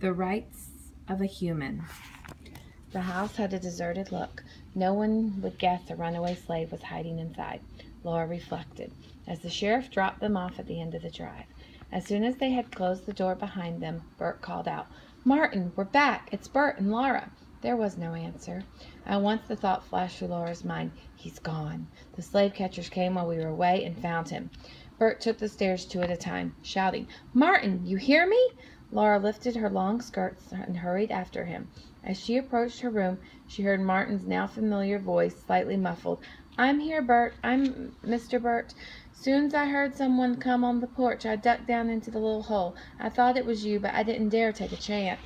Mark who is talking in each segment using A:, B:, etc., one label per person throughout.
A: The rights of a human. The house had a deserted look. No one would guess a runaway slave was hiding inside, Laura reflected, as the sheriff dropped them off at the end of the drive. As soon as they had closed the door behind them, Bert called out, "Martin, we're back. It's Bert and Laura." There was no answer. At once the thought flashed through Laura's mind, "He's gone. The slave catchers came while we were away and found him." Bert took the stairs two at a time, shouting, "Martin, you hear me?" Laura lifted her long skirts and hurried after him. As she approached her room, she heard Martin's now familiar voice, slightly muffled. "I'm here, Bert. I'm Mr. Bert. Soon's I heard someone come on the porch, I ducked down into the little hole. I thought it was you, but I didn't dare take a chance."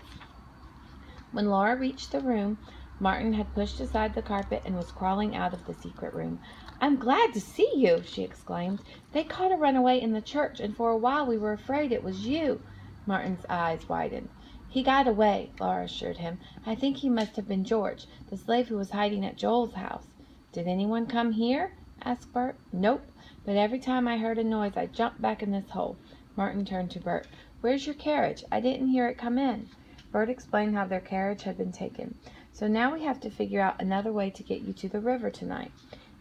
A: When Laura reached the room, Martin had pushed aside the carpet and was crawling out of the secret room. "I'm glad to see you," she exclaimed. "They caught a runaway in the church, and for a while we were afraid it was you." Martin's eyes widened. "He got away," Laura assured him. "I think he must have been George, the slave who was hiding at Joel's house." "Did anyone come here?" asked Bert. "Nope, but every time I heard a noise I jumped back in this hole." Martin turned to Bert. "Where's your carriage? I didn't hear it come in." Bert explained how their carriage had been taken. "So now we have to figure out another way to get you to the river tonight."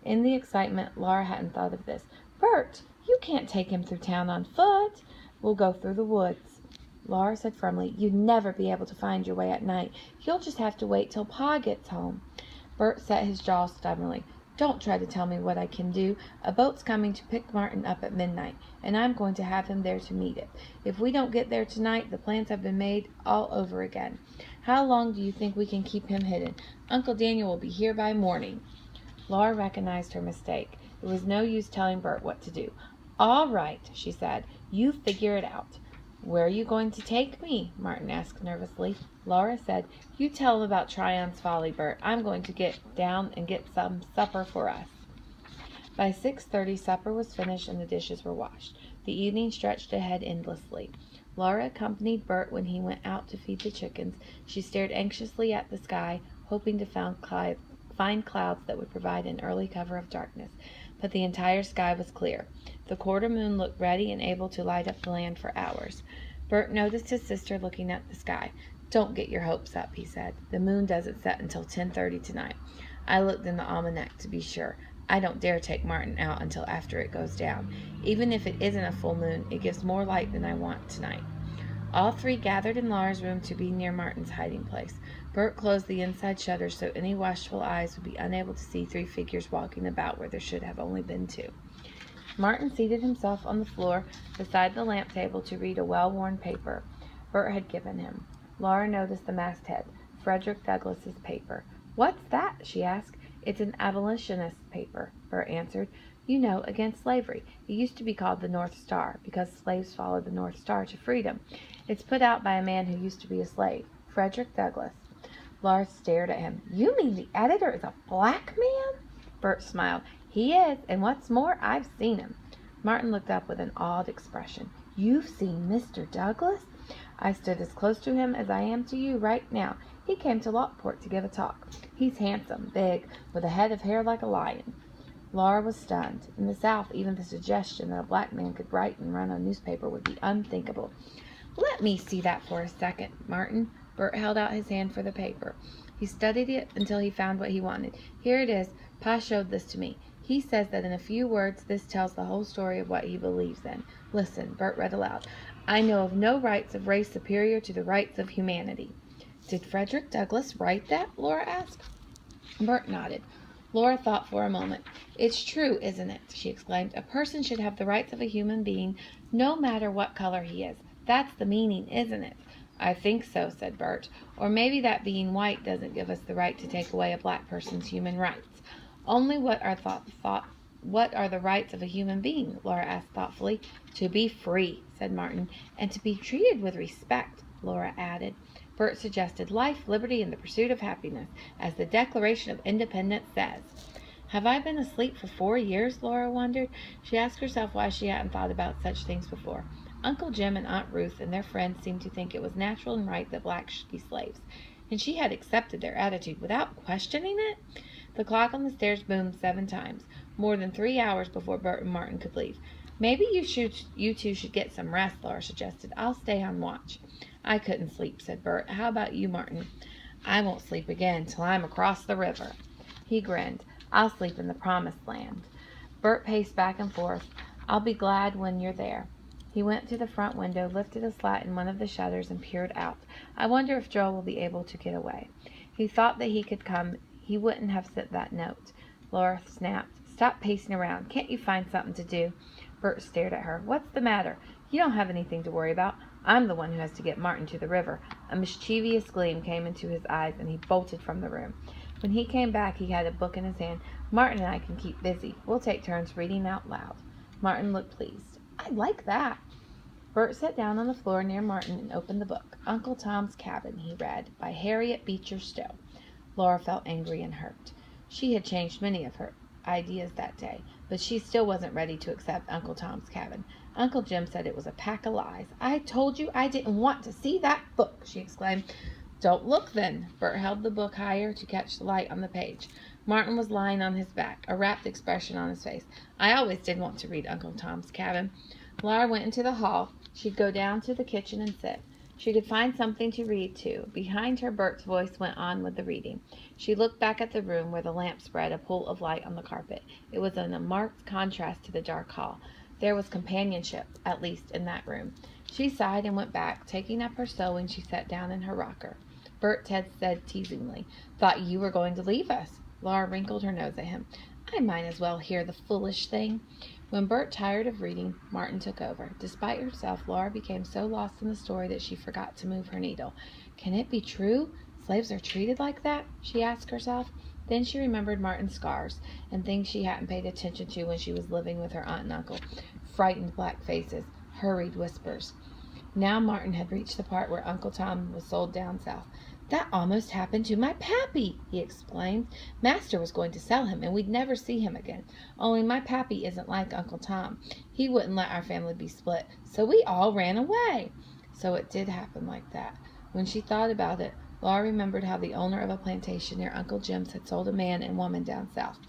A: In the excitement, Laura hadn't thought of this. "Bert, you can't take him through town on foot." "We'll go through the woods." Laura said firmly, "You'd never be able to find your way at night. You'll just have to wait till Pa gets home." Bert set his jaw stubbornly. "Don't try to tell me what I can do. A boat's coming to pick Martin up at midnight, and I'm going to have him there to meet it. If we don't get there tonight, the plans have been made all over again. How long do you think we can keep him hidden? Uncle Daniel will be here by morning." Laura recognized her mistake. It was no use telling Bert what to do. "All right," she said. "You figure it out." "Where are you going to take me?" Martin asked nervously. Laura said, "You tell him about Tryon's Folly, Bert. I'm going to get down and get some supper for us." By 6:30 supper was finished and the dishes were washed. The evening stretched ahead endlessly. Laura accompanied Bert when he went out to feed the chickens. She stared anxiously at the sky, hoping to find clouds that would provide an early cover of darkness. But the entire sky was clear. The quarter moon looked ready and able to light up the land for hours. Bert noticed his sister looking at the sky. "Don't get your hopes up," he said. "The moon doesn't set until 10:30 tonight. I looked in the almanac to be sure. I don't dare take Martin out until after it goes down. Even if it isn't a full moon, it gives more light than I want tonight." All three gathered in Laura's room to be near Martin's hiding place. Bert closed the inside shutters so any watchful eyes would be unable to see three figures walking about where there should have only been two. Martin seated himself on the floor beside the lamp table to read a well-worn paper Bert had given him. Laura noticed the masthead, Frederick Douglass's paper. "What's that?" she asked. "It's an abolitionist paper," Bert answered. "You know, against slavery. It used to be called the North Star, because slaves followed the North Star to freedom. It's put out by a man who used to be a slave, Frederick Douglass." Laura stared at him. "You mean the editor is a black man?" Bert smiled. "He is, and what's more, I've seen him." Martin looked up with an awed expression. "You've seen Mr. Douglass?" "I stood as close to him as I am to you right now. He came to Lockport to give a talk. He's handsome, big, with a head of hair like a lion." Laura was stunned. In the South, even the suggestion that a black man could write and run a newspaper would be unthinkable. "Let me see that for a second, Martin." Bert held out his hand for the paper. He studied it until he found what he wanted. "Here it is. Pa showed this to me. He says that in a few words this tells the whole story of what he believes in. Listen," Bert read aloud. "I know of no rights of race superior to the rights of humanity." "Did Frederick Douglass write that?" Laura asked. Bert nodded. Laura thought for a moment. "It's true, isn't it?" she exclaimed. "A person should have the rights of a human being, no matter what color he is. That's the meaning, isn't it?" "I think so," said Bert. "Or maybe that being white doesn't give us the right to take away a black person's human rights. Only what are the rights of a human being?" Laura asked thoughtfully. "To be free," said Martin. "And to be treated with respect," Laura added. Bert suggested life, liberty, and the pursuit of happiness, as the Declaration of Independence says. "Have I been asleep for 4 years?" Laura wondered. She asked herself why she hadn't thought about such things before. Uncle Jim and Aunt Ruth and their friends seemed to think it was natural and right that blacks should be slaves, and she had accepted their attitude without questioning it. The clock on the stairs boomed 7 times, more than 3 hours before Bert and Martin could leave. "Maybe you two should get some rest," Laura suggested. "I'll stay on watch." I couldn't sleep, said Bert. How about you, Martin? I won't sleep again till I'm across the river. He grinned. I'll sleep in the promised land. Bert paced back and forth. I'll be glad when you're there. He went to the front window, lifted a slat in one of the shutters, and peered out. I wonder if Joe will be able to get away. He thought that he could come. He wouldn't have sent that note. Laura snapped. Stop pacing around. Can't you find something to do? Bert stared at her. What's the matter? You don't have anything to worry about. I'm the one who has to get Martin to the river. A mischievous gleam came into his eyes, and he bolted from the room. When he came back, he had a book in his hand. Martin and I can keep busy. We'll take turns reading out loud. Martin looked pleased. I like that. Bert sat down on the floor near Martin and opened the book. Uncle Tom's Cabin, he read, by Harriet Beecher Stowe. Laura felt angry and hurt. She had changed many of her ideas that day, but she still wasn't ready to accept Uncle Tom's Cabin. Uncle Jim said it was a pack of lies. I told you I didn't want to see that book, she exclaimed. Don't look then. Bert held the book higher to catch the light on the page. Martin was lying on his back, a rapt expression on his face. I always did want to read Uncle Tom's Cabin. Laura went into the hall. She'd go down to the kitchen and sit. She could find something to read, too. Behind her, Bert's voice went on with the reading. She looked back at the room where the lamp spread a pool of light on the carpet. It was in a marked contrast to the dark hall. There was companionship, at least, in that room. She sighed and went back. Taking up her sewing, she sat down in her rocker. Bert said teasingly, Thought you were going to leave us. Laura wrinkled her nose at him. I might as well hear the foolish thing. When Bert tired of reading, Martin took over. Despite herself, Laura became so lost in the story that she forgot to move her needle. Can it be true? Slaves are treated like that? She asked herself. Then she remembered Martin's scars and things she hadn't paid attention to when she was living with her aunt and uncle. Frightened black faces, hurried whispers. Now Martin had reached the part where Uncle Tom was sold down south. That almost happened to my pappy, he exclaimed. Master was going to sell him, and we'd never see him again. Only my pappy isn't like Uncle Tom. He wouldn't let our family be split, so we all ran away. So it did happen like that. When she thought about it, Laura remembered how the owner of a plantation near Uncle Jim's had sold a man and woman down south.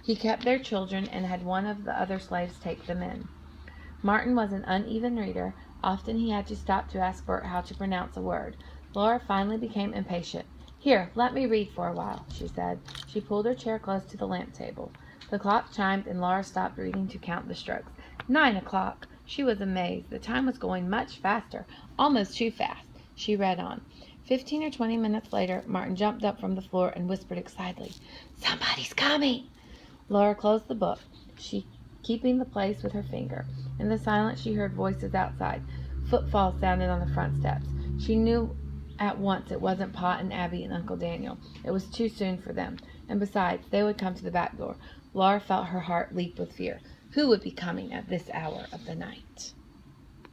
A: He kept their children and had one of the other slaves take them in. Martin was an uneven reader. Often he had to stop to ask Bert how to pronounce a word. Laura finally became impatient. Here, let me read for a while, she said. She pulled her chair close to the lamp table. The clock chimed, and Laura stopped reading to count the strokes. 9 o'clock. She was amazed. The time was going much faster, almost too fast. She read on. 15 or 20 minutes later, Martin jumped up from the floor and whispered excitedly, Somebody's coming! Laura closed the book, she keeping the place with her finger. In the silence, she heard voices outside. Footfalls sounded on the front steps. She knew at once it wasn't Pa and Abby and Uncle Daniel. It was too soon for them. And besides, they would come to the back door. Laura felt her heart leap with fear. Who would be coming at this hour of the night?